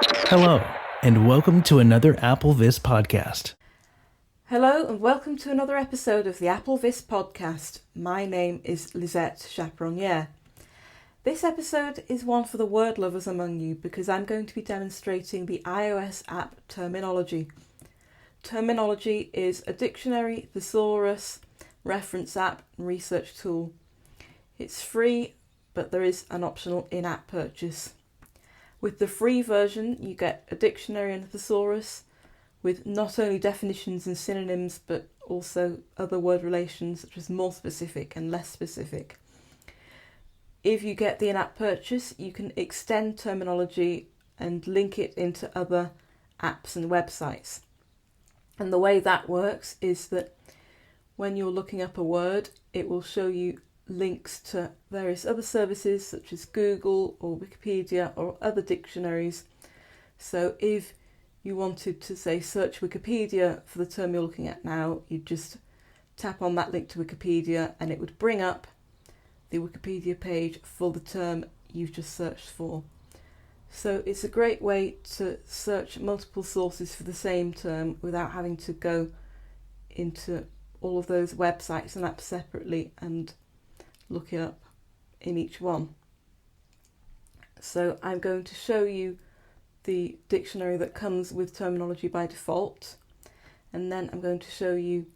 Hello, and welcome to another AppleVis podcast. Hello, and welcome to another episode of the AppleVis podcast. My name is Lisette Chaperonnier. This episode is one for the word lovers among you because I'm going to be demonstrating the iOS app Terminology. Terminology is a dictionary, thesaurus, reference app, and research tool. It's free, but there is an optional in-app purchase. With the free version, you get a dictionary and a thesaurus with not only definitions and synonyms, but also other word relations such as more specific and less specific. If you get the in-app purchase, you can extend terminology and link it into other apps and websites. And the way that works is that when you're looking up a word, it will show you links to various other services such as Google or Wikipedia or other dictionaries. So if you wanted to, say, search Wikipedia for the term you're looking at now, you'd just tap on that link to Wikipedia and it would bring up the Wikipedia page for the term you've just searched for. So it's a great way to search multiple sources for the same term without having to go into all of those websites and apps separately and look it up in each one. So I'm going to show you the dictionary that comes with terminology by default, and then I'm going to show you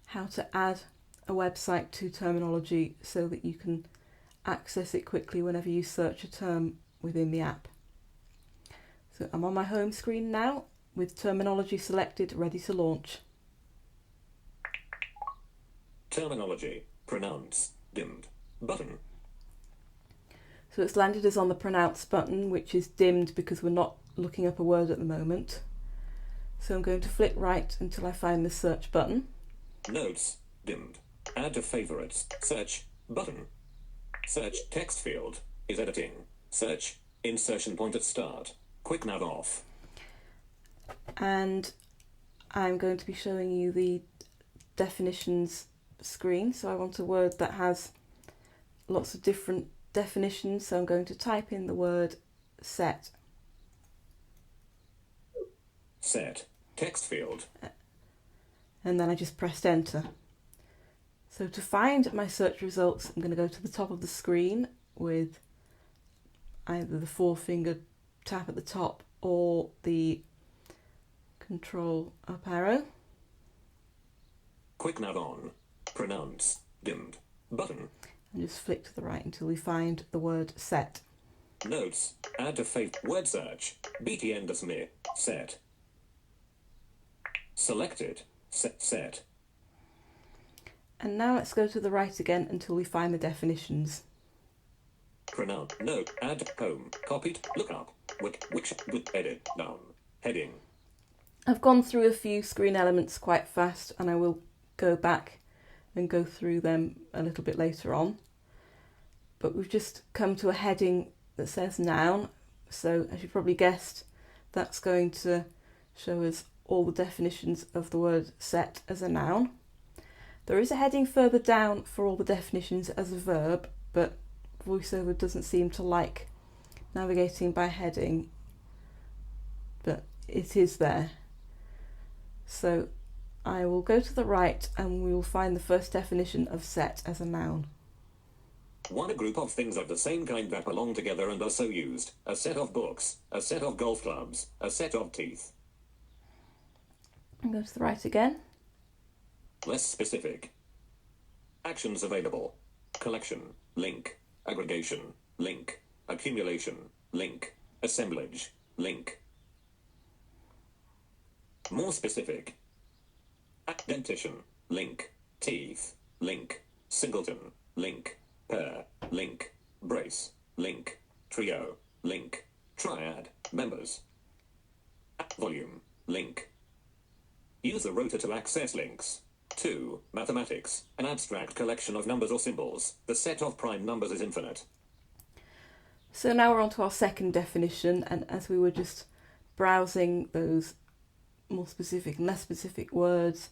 how to add a website to terminology so that you can access it quickly whenever you search a term within the app. So I'm on my home screen now with terminology selected, ready to launch. Terminology, pronounce, dimmed, button. So it's landed us on the pronounce button, which is dimmed because we're not looking up a word at the moment. So I'm going to flick right until I find the search button. Notes, dimmed. Add to favorites, search, button. Search text field, is editing. Search, insertion point at start. Quick nav off. And I'm going to be showing you the definitions screen. So I want a word that has lots of different definitions. So I'm going to type in the word set. Set, text field. And then I just pressed enter. So to find my search results, I'm going to go to the top of the screen with either the forefinger tap at the top or the control up arrow. Quick nav on. Pronounce, dimmed, button. And just flick to the right until we find the word set. Notes, add to word search. BTN me, set. Selected, set. And now let's go to the right again until we find the definitions. Pronounce, note, add, home, copied, look up, which, edit, down, heading. I've gone through a few screen elements quite fast and I will go back and go through them a little bit later on. But we've just come to a heading that says noun. So as you probably guessed, that's going to show us all the definitions of the word set as a noun. There is a heading further down for all the definitions as a verb, but VoiceOver doesn't seem to like navigating by heading, but it is there. So I will go to the right and we will find the first definition of set as a noun. One, a group of things of the same kind that belong together and are so used. A set of books, a set of golf clubs, a set of teeth. And go to the right again. Less specific. Actions available. Collection, link. Aggregation, link. Accumulation, link. Assemblage, link. More specific. Dentition, link. Teeth, link. Singleton, link. Pair, link. Brace, link. Trio, link. Triad, members. Volume, link. Use the rotor to access links. 2. Mathematics, an abstract collection of numbers or symbols. The set of prime numbers is infinite. So now we're on to our second definition, and as we were just browsing those more specific and less specific words,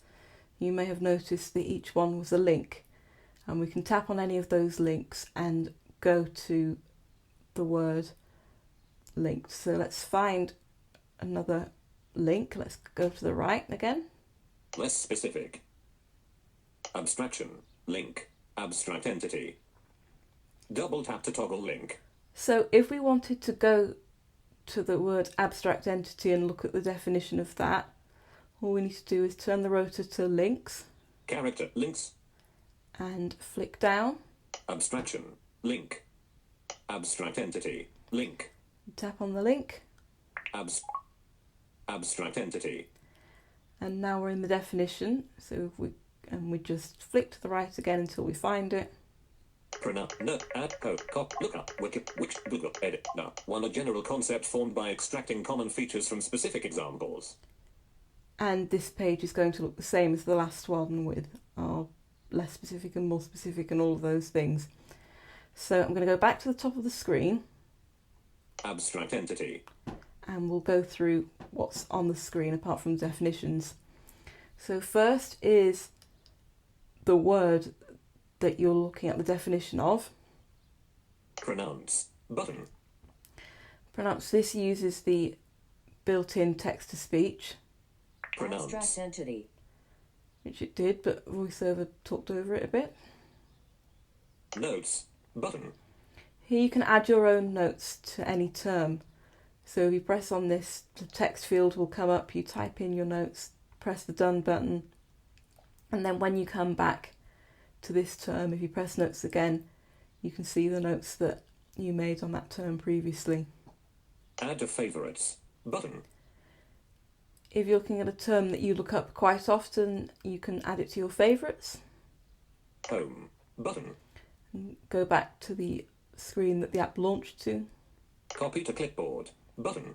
you may have noticed that each one was a link, and we can tap on any of those links and go to the word linked. So let's find another link. Let's go to the right again. Less specific. Abstraction. Link. Abstract entity. Double tap to toggle link. So if we wanted to go to the word abstract entity and look at the definition of that, all we need to do is turn the rotor to links Character. Links. and flick down. Abstraction. Link. Abstract entity. Link. Tap on the link, Abstract entity. and now we're in the definition. So if we just flick to the right again until we find it. Add code, look up, wiki, which, Google, edit, now. One, a general concept formed by extracting common features from specific examples. And this page is going to look the same as the last one with our less specific and more specific and all of those things. So I'm going to go back to the top of the screen. Abstract entity. And we'll go through what's on the screen apart from definitions. So first is the word that you're looking at the definition of. Pronounce. Button. Pronounce. This uses the built-in text-to-speech, Pronounce. Abstract entity. which it did, but VoiceOver talked over it a bit. Notes. Button. Here you can add your own notes to any term. So if you press on this, the text field will come up, you type in your notes, press the done button, and then when you come back to this term, if you press notes again, you can see the notes that you made on that term previously. Add to favorites. Button. If you're looking at a term that you look up quite often, you can add it to your favourites. Home. Button. And go back to the screen that the app launched to, Copy to clipboard. Button.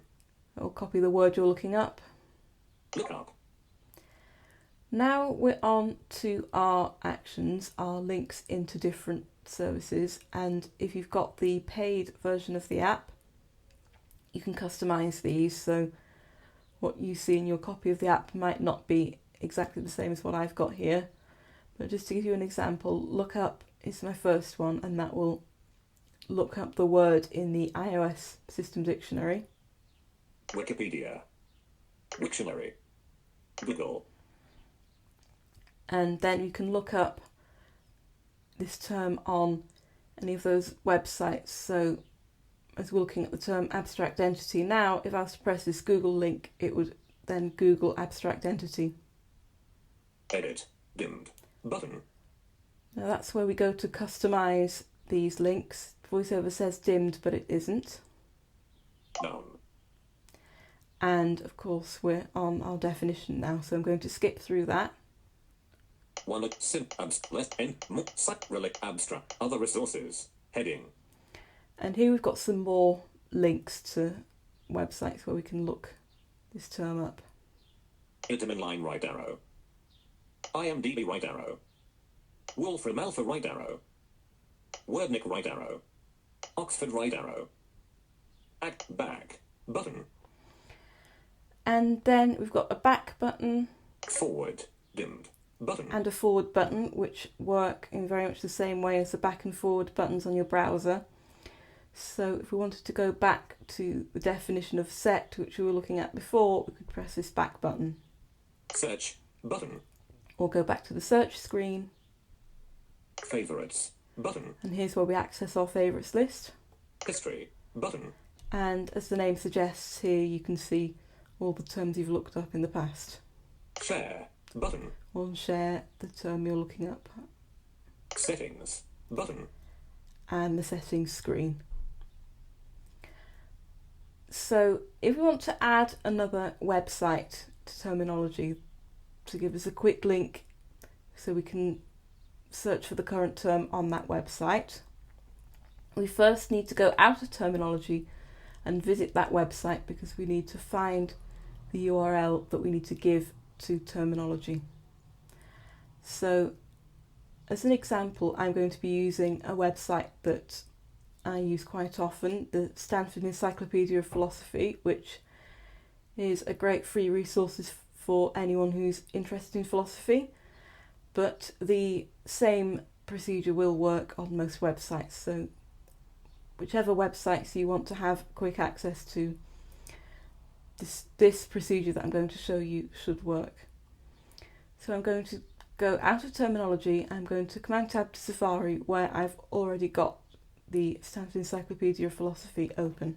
or copy the word you're looking up. Look up. Now we're on to our actions, our links into different services, and if you've got the paid version of the app, you can customise these, so what you see in your copy of the app might not be exactly the same as what I've got here, but just to give you an example, look up is my first one, and that will look up the word in the iOS System Dictionary. Wikipedia. Wiktionary. Google. And then you can look up this term on any of those websites. So as we're looking at the term abstract entity now, if I was to press this Google link, it would then Google abstract entity. Edit. Dimmed. Button. Now that's where we go to customize these links. VoiceOver says dimmed, but it isn't. None. And of course we're on our definition now, so I'm going to skip through that. One. Sim. Less. N. Site. Relic. Abstract. Other resources. Heading. And here we've got some more links to websites where we can look this term up. Item inline right arrow. IMDb right arrow. Wolfram Alpha right arrow. Wordnik right arrow. Oxford right arrow. Act back. Button. And then we've got a back button Forward. Dimmed. Button. and a forward button, which work in very much the same way as the back and forward buttons on your browser. So if we wanted to go back to the definition of set, which we were looking at before, we could press this back button, Search. Button. or go back to the search screen, Favorites. Button. and here's where we access our favourites list. History. Button. And as the name suggests, here you can see all the terms you've looked up in the past. Share. Button. Or share the term you're looking up, Settings. Button. and the settings screen. So if we want to add another website to terminology to give us a quick link so we can search for the current term on that website, we first need to go out of terminology and visit that website because we need to find the URL that we need to give to terminology. So as an example, I'm going to be using a website that I use quite often, the Stanford Encyclopedia of Philosophy, which is a great free resource for anyone who's interested in philosophy, but the same procedure will work on most websites. So whichever websites you want to have quick access to, this procedure that I'm going to show you should work. So I'm going to go out of terminology. I'm going to Command Tab to Safari, where I've already got the Stanford Encyclopedia of Philosophy open.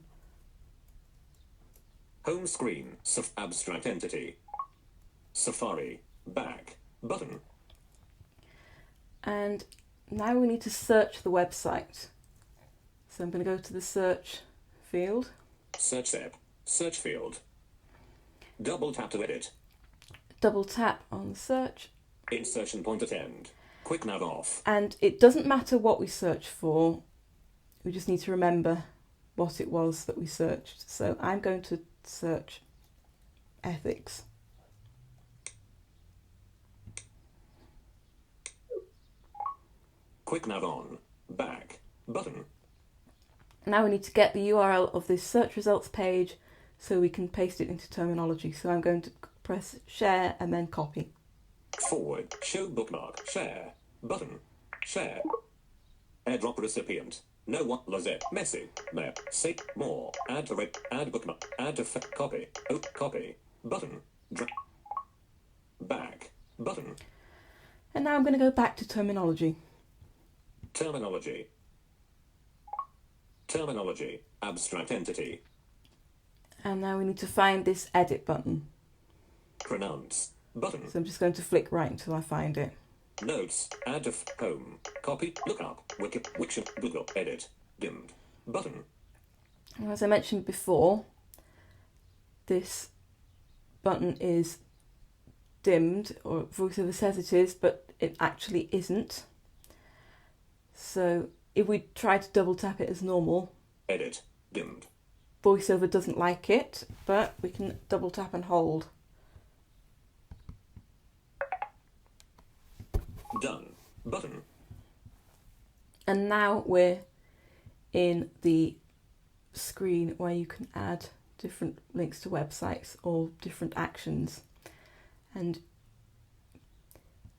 Home screen. Abstract entity. Safari. Back. Button. And now we need to search the website. So I'm going to go to the search field. Search step. Search field. Double tap to edit. Double tap on the search. Insertion point at end. Quick nav off. And it doesn't matter what we search for. We just need to remember what it was that we searched. So I'm going to search ethics. Quick nav on. Back. Button. Now we need to get the URL of this search results page so we can paste it into terminology. So I'm going to press share and then copy. Forward. Show bookmark. Share. Button. Share. Airdrop recipient. No one. Lizette. Message. Map. Say more. Add to rep. Add bookmark. Add to copy. Oh, copy. Button. Back. Button. And now I'm going to go back to terminology. Terminology. Terminology. Abstract entity. And now we need to find this edit button. Pronounce. Button. So I'm just going to flick right until I find it. Notes. Add to home. Copy. Look up. Wiki. Google. Edit. Dimmed. Button. And as I mentioned before, this button is dimmed, or VoiceOver says it is, but it actually isn't. So if we try to double tap it as normal, Edit. Dimmed. VoiceOver doesn't like it, but we can double tap and hold. Done. Button. And now we're in the screen where you can add different links to websites or different actions. And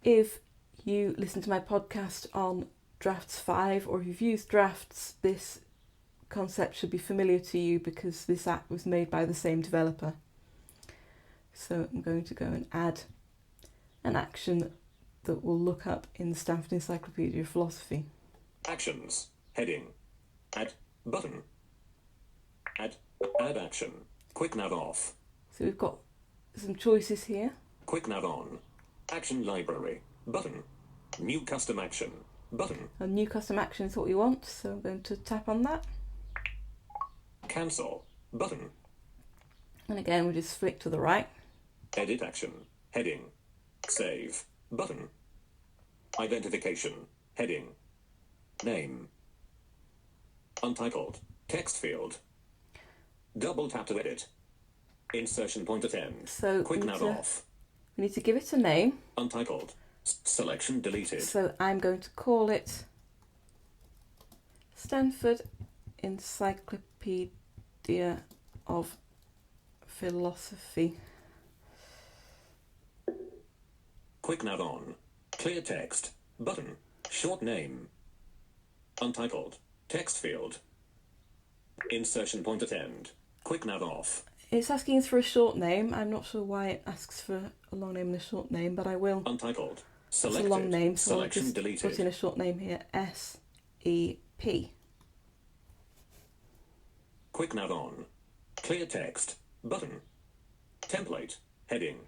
if you listen to my podcast on Drafts 5 or if you've used Drafts, this concept should be familiar to you because this app was made by the same developer. So I'm going to go and add an action that we'll look up in the Stanford Encyclopedia of Philosophy. Actions. Heading. Add. Button. Add action. Quick nav off. So we've got some choices here. Quick nav on. Action library. Button. New custom action. Button. A new custom action is what we want, so I'm going to tap on that. Cancel. Button. And again, we just flick to the right. Edit action. Heading. Save. Button. Identification. Heading. Name. Untitled. Text field. Double tap to edit. Insertion point at end. So Quick nav off. we need to give it a name. Untitled. Selection deleted. So I'm going to call it Stanford Encyclopedia of Philosophy. Quick nav on. Clear text. Button. Short name. Untitled. Text field. Insertion point at end. Quick nav off. It's asking for a short name. I'm not sure why it asks for a long name and a short name, but I will. Untitled. It's Selected. a long name, so I'll Selection just deleted. put in a short name here. S-E-P. Quick nav on. Clear text. Button. Template. Heading.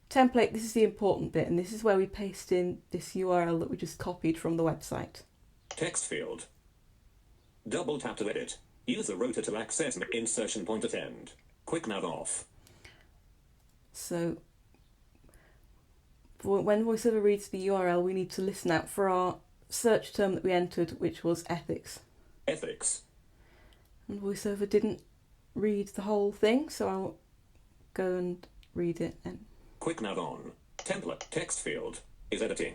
Template, this is the important bit, and this is where we paste in this URL that we just copied from the website. Text field. Double tap to edit. Use the rotor to access insertion point at end. Quick nav off. So when VoiceOver reads the URL, we need to listen out for our search term that we entered, which was ethics. Ethics. And VoiceOver didn't read the whole thing, so I'll go and read it. And Quick nav on. Template. Text field. Is editing.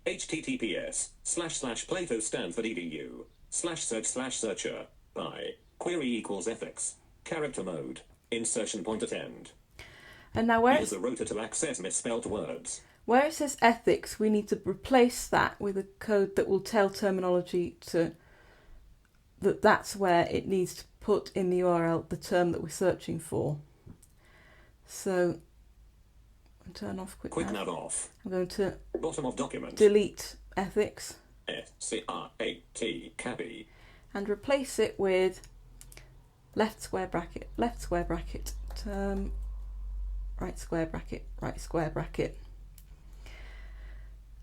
https://platostanford.edu/search/searcher by query equals ethics. Character mode. Insertion point at end. and now where Use the rotor to access misspelled words. it says ethics, we need to replace that with a code that will tell terminology to that's where it needs to put in the URL the term that we're searching for. So turn off quick nav. Nav off. I'm going to Bottom of document. delete ethics SCRAT cabby. and replace it with left square bracket, term, right square bracket.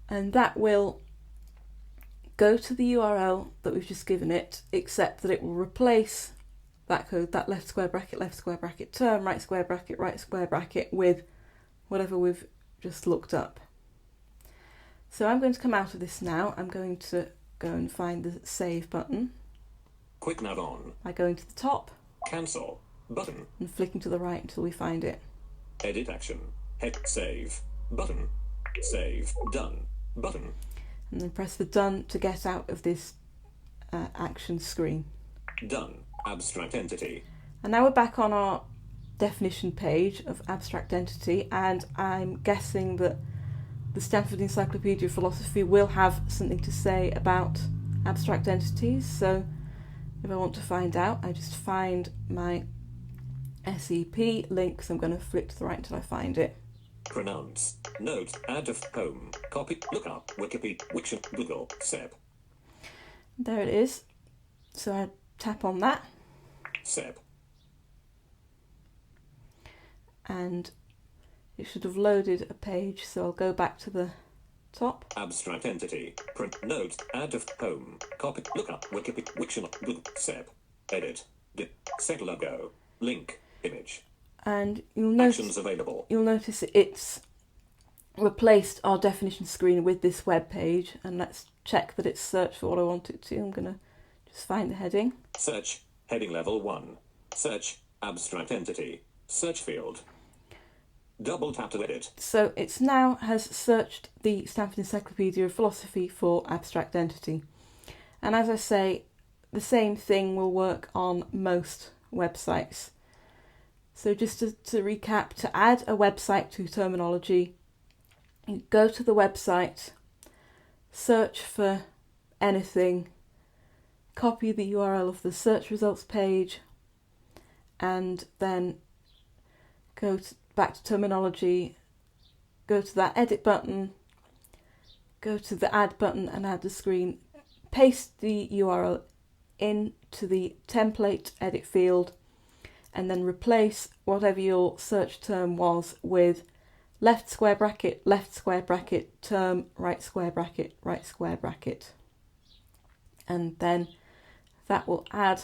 And that will go to the URL that we've just given it, except that it will replace that code, that left square bracket, term, right square bracket with whatever we've just looked up. So I'm going to come out of this now. I'm going to go and find the save button Quick nav on. by going to the top Cancel. Button. and flicking to the right until we find it. Edit action. Head save. Button. Save. Done. Button. And then press the done to get out of this action screen. Done. Abstract entity. And now we're back on our definition page of abstract entity, and I'm guessing that the Stanford Encyclopedia of Philosophy will have something to say about abstract entities. So if I want to find out, I just find my SEP link, so I'm going to flick to the right until I find it. Pronounce. Note. Add of home. Copy. Look up. Wikipedia. Wiktion. Google. SEP. There it is. So I tap on that SEP. and it should have loaded a page, so I'll go back to the top. Abstract entity. Print. Note. Add of home. Copy. Look up. Wikipedia. Wiktion. Google. SEP. Edit. Set logo. Link. Image. And you'll notice Actions available. it's replaced our definition screen with this web page, and let's check that it's searched for what I want it to. I'm going to just find the heading. Search. Heading level 1. Search. Abstract entity. Search field. Double tap to edit. So it's now has searched the Stanford Encyclopedia of Philosophy for abstract entity. And as I say, the same thing will work on most websites. So just to recap, to add a website to terminology, you go to the website, search for anything, copy the URL of the search results page, and then go back to terminology, go to that edit button, go to the add button and add the screen, paste the URL into the template edit field, and then replace whatever your search term was with left square bracket, term, right square bracket. And then that will add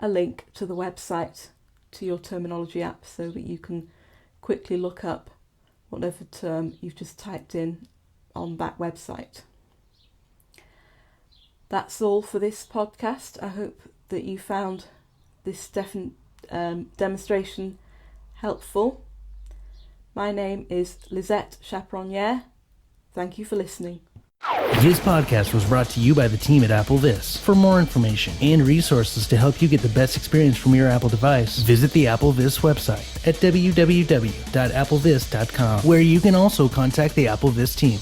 a link to the website to your terminology app so that you can quickly look up whatever term you've just typed in on that website. That's all for this podcast. I hope that you found this demonstration helpful. My name is Lisette Chaperonnière. Thank you for listening. This podcast was brought to you by the team at Apple This. For more information and resources to help you get the best experience from your Apple device, visit the Apple This website at www.applevis.com, where you can also contact the Apple This team.